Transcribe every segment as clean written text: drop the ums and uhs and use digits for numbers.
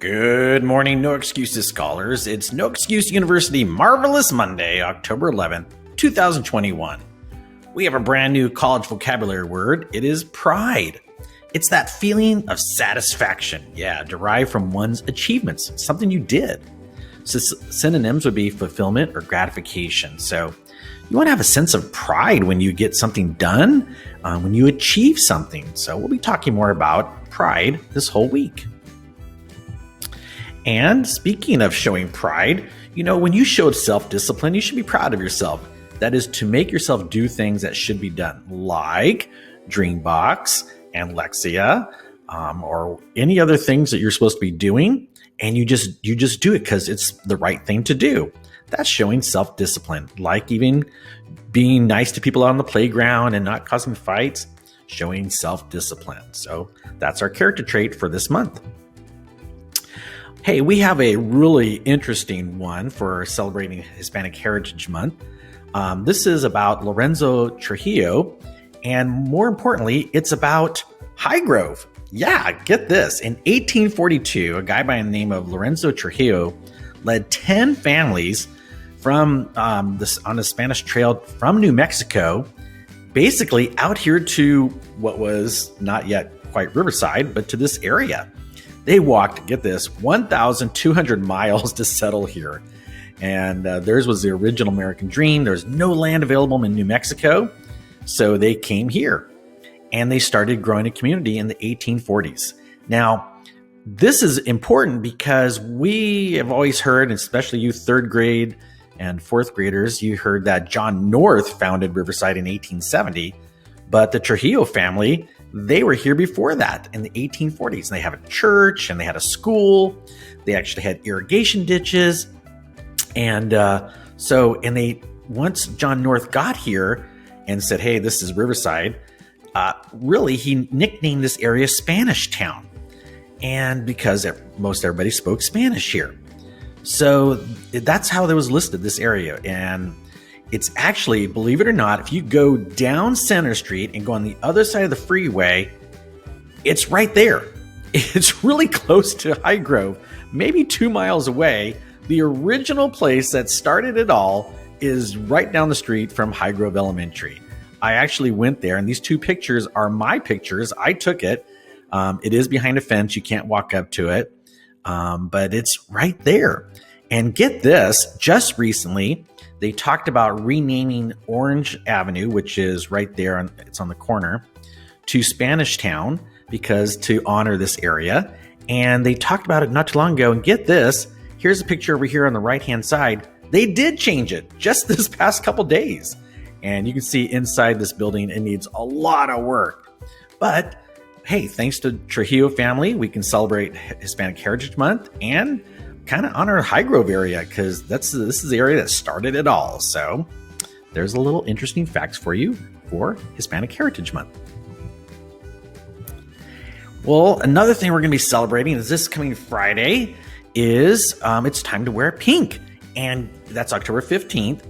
Good morning, No Excuses scholars. It's No Excuse University Marvelous Monday, October 11th, 2021. We have a brand new college vocabulary word. It is pride. It's that feeling of satisfaction, derived from one's achievements, something you did. So synonyms would be fulfillment or gratification. So you want to have a sense of pride when you get something done, when you achieve something. So we'll be talking more about pride this whole week. And speaking of showing pride, when you showed self-discipline, you should be proud of yourself. That is to make yourself do things that should be done, like Dreambox and Lexia, or any other things that you're supposed to be doing. And you just do it because it's the right thing to do. That's showing self-discipline, like even being nice to people out on the playground and not causing fights, showing self-discipline. So that's our character trait for this month. Hey, we have a really interesting one for celebrating Hispanic Heritage Month. This is about Lorenzo Trujillo, and more importantly, it's about Highgrove. Yeah, get this. In 1842, a guy by the name of Lorenzo Trujillo led 10 families from on the Spanish Trail from New Mexico, basically out here to what was not yet quite Riverside, but to this area. They walked, get this, 1,200 miles to settle here. And theirs was the original American dream. There's no land available in New Mexico. So they came here and they started growing a community in the 1840s. Now, this is important because we have always heard, especially you third grade and fourth graders, you heard that John North founded Riverside in 1870. But the Trujillo family, they were here before that in the 1840s. They have a church and they had a school. They actually had irrigation ditches. And once John North got here and said, hey, this is Riverside, really he nicknamed this area Spanish Town. And because most everybody spoke Spanish here. So that's how it was listed, this area. And it's actually, believe it or not, if you go down Center Street and go on the other side of the freeway, it's right there. It's really close to Highgrove, maybe 2 miles away. The original place that started it all is right down the street from Highgrove Elementary. I actually went there, and these two pictures are my pictures. I took it. It is behind a fence. You can't walk up to it, but it's right there. And get this, just recently, they talked about renaming Orange Avenue, which is right there, it's on the corner, to Spanish Town because to honor this area. And they talked about it not too long ago. And get this, here's a picture over here on the right-hand side. They did change it just this past couple days. And you can see inside this building, it needs a lot of work. But hey, thanks to Trujillo family, we can celebrate Hispanic Heritage Month and kind of honor Highgrove area because this is the area that started it all. So there's a little interesting facts for you for Hispanic Heritage Month. Well, another thing we're going to be celebrating is this coming Friday is it's time to wear pink. And that's October 15th.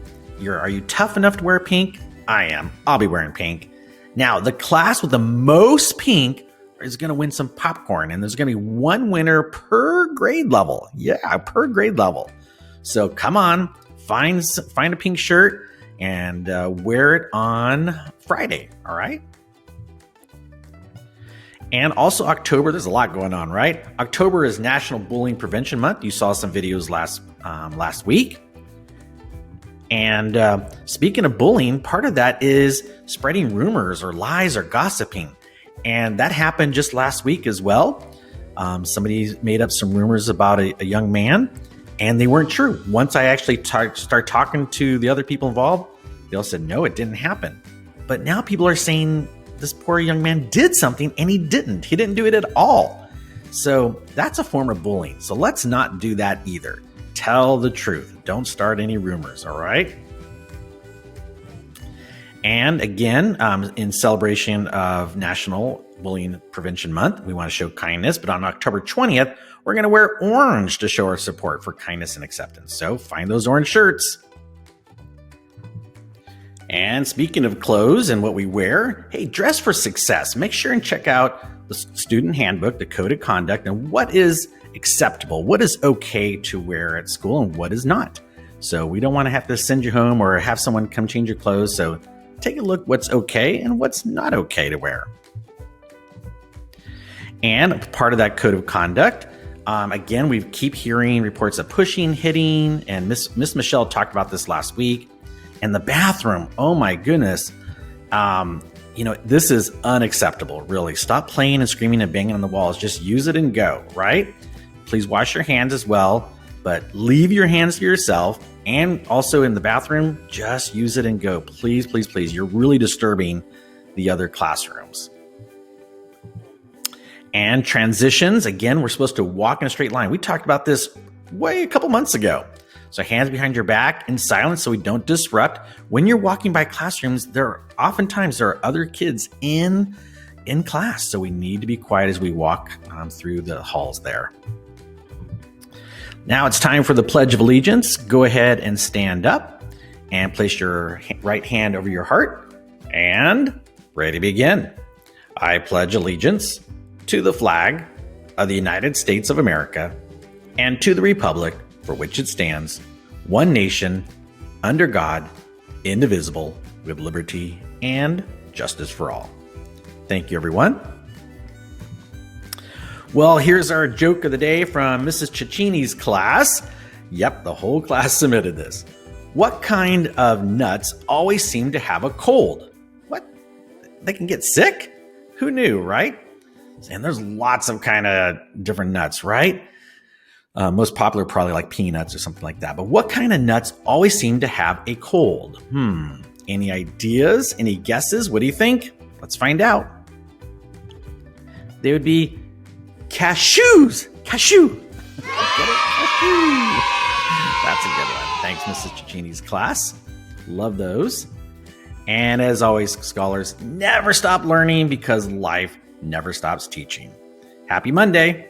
Are you tough enough to wear pink? I am. I'll be wearing pink. Now, the class with the most pink is going to win some popcorn, and there's going to be one winner per grade level. Yeah, per grade level. So come on, find a pink shirt and wear it on Friday. All right. And also October, there's a lot going on, right? October is National Bullying Prevention Month. You saw some videos last week. And speaking of bullying, part of that is spreading rumors or lies or gossiping. And that happened just last week as well. Somebody made up some rumors about a young man, and they weren't true. Once I actually start talking to the other people involved, they all said, no, it didn't happen. But now people are saying this poor young man did something, and he didn't. He didn't do it at all. So that's a form of bullying. So let's not do that either. Tell the truth. Don't start any rumors, all right? And again, in celebration of National Bullying Prevention Month, we want to show kindness. But on October 20th, we're going to wear orange to show our support for kindness and acceptance. So find those orange shirts. And speaking of clothes and what we wear, hey, dress for success. Make sure and check out the student handbook, the code of conduct, and what is acceptable, what is okay to wear at school and what is not. So we don't want to have to send you home or have someone come change your clothes. So take a look what's okay and what's not okay to wear. And part of that code of conduct, again, we keep hearing reports of pushing, hitting, and Miss Michelle talked about this last week. And the bathroom, oh my goodness, this is unacceptable, really. Stop playing and screaming and banging on the walls. Just use it and go, right? Please wash your hands as well, but leave your hands to yourself. And also in the bathroom, just use it and go. Please, please, please. You're really disturbing the other classrooms. And transitions, again, we're supposed to walk in a straight line. We talked about this a couple months ago. So hands behind your back in silence so we don't disrupt. When you're walking by classrooms, oftentimes there are other kids in class. So we need to be quiet as we walk through the halls there. Now it's time for the Pledge of Allegiance. Go ahead and stand up and place your right hand over your heart and ready to begin. I pledge allegiance to the flag of the United States of America and to the republic for which it stands, one nation, under God, indivisible, with liberty and justice for all. Thank you, everyone. Well, here's our joke of the day from Mrs. Cicchini's class. Yep, the whole class submitted this. What kind of nuts always seem to have a cold? What? They can get sick? Who knew, right? And there's lots of kind of different nuts, right? Most popular probably like peanuts or something like that. But what kind of nuts always seem to have a cold? Any ideas? Any guesses? What do you think? Let's find out. They would be cashews. Cashew. Get it? Cashew. That's a good one. Thanks, Mrs. Cicchini's class. Love those. And as always, scholars, never stop learning because life never stops teaching. Happy Monday.